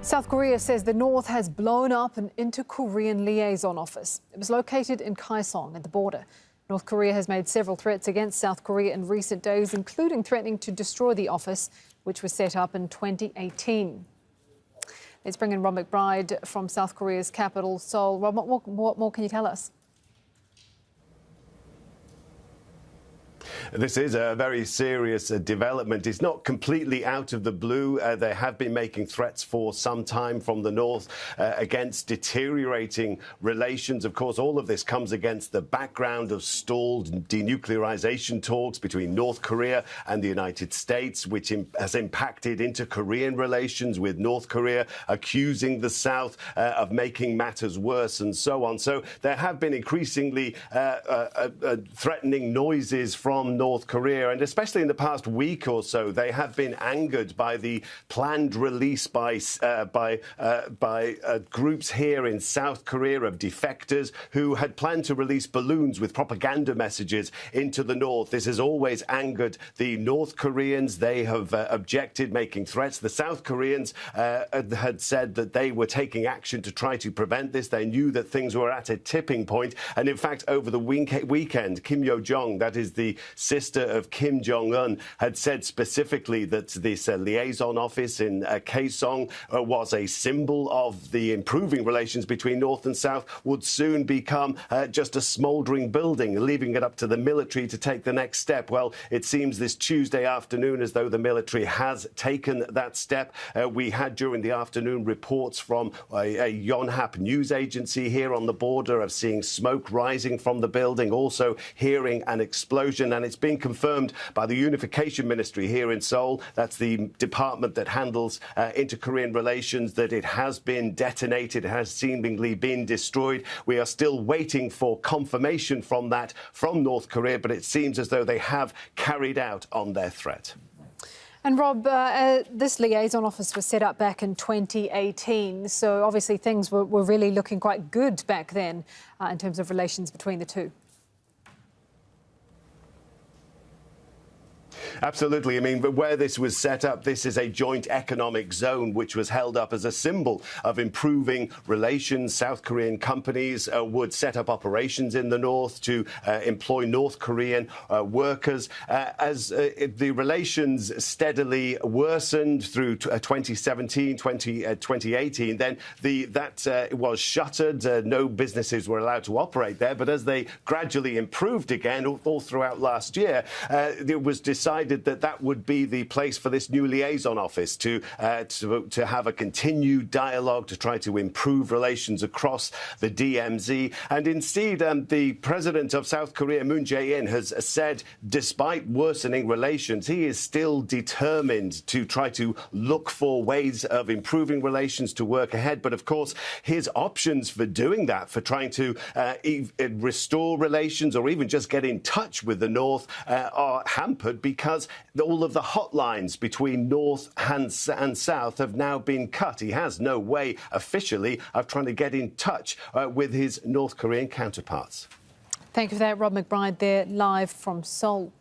South Korea says the North has blown up an inter-Korean liaison office. It was located in Kaesong at the border. North Korea has made several threats against South Korea in recent days, including threatening to destroy the office, which was set up in 2018. Let's bring in Rob McBride from South Korea's capital, Seoul. Rob, what more can you tell us? This is a very serious development. It's not completely out of the blue. They have been making threats for some time from the north against deteriorating relations. Of course, all of this comes against the background of stalled denuclearization talks between North Korea and the United States, which has impacted inter-Korean relations, with North Korea accusing the South of making matters worse and so on. So there have been increasingly threatening noises from North Korea, and especially in the past week or so, they have been angered by the planned release by groups here in South Korea of defectors who had planned to release balloons with propaganda messages into the north. This has always angered the North Koreans. They have objected, making threats. The South Koreans had said that they were taking action to try to prevent this. They knew that things were at a tipping point, and in fact, over the weekend, Kim Yo-jong, that is the sister of Kim Jong-un, had said specifically that this liaison office in Kaesong was a symbol of the improving relations between North and South, would soon become just a smouldering building, leaving it up to the military to take the next step. Well, it seems this Tuesday afternoon as though the military has taken that step. We had during the afternoon reports from a Yonhap news agency here on the border of seeing smoke rising from the building, also hearing an explosion, and it's been confirmed by the Unification Ministry here in Seoul, that's the department that handles inter-Korean relations, that it has been detonated, it has seemingly been destroyed. We are still waiting for confirmation from that from North Korea, but it seems as though they have carried out on their threat. And Rob, this liaison office was set up back in 2018, so obviously things were really looking quite good back then in terms of relations between the two. Absolutely. I mean, but where this was set up, this is a joint economic zone which was held up as a symbol of improving relations. South Korean companies would set up operations in the north to employ North Korean workers. As the relations steadily worsened through 2017, 2018, then that was shuttered. No businesses were allowed to operate there. But as they gradually improved again all throughout last year, it was decided that would be the place for this new liaison office to have a continued dialogue to try to improve relations across the DMZ. And instead, the president of South Korea, Moon Jae-in, has said, despite worsening relations, he is still determined to try to look for ways of improving relations to work ahead. But of course, his options for doing that, for trying to restore relations or even just get in touch with the North, are hampered because all of the hotlines between North and South have now been cut. He has no way officially of trying to get in touch with his North Korean counterparts. Thank you for that, Rob McBride there live from Seoul.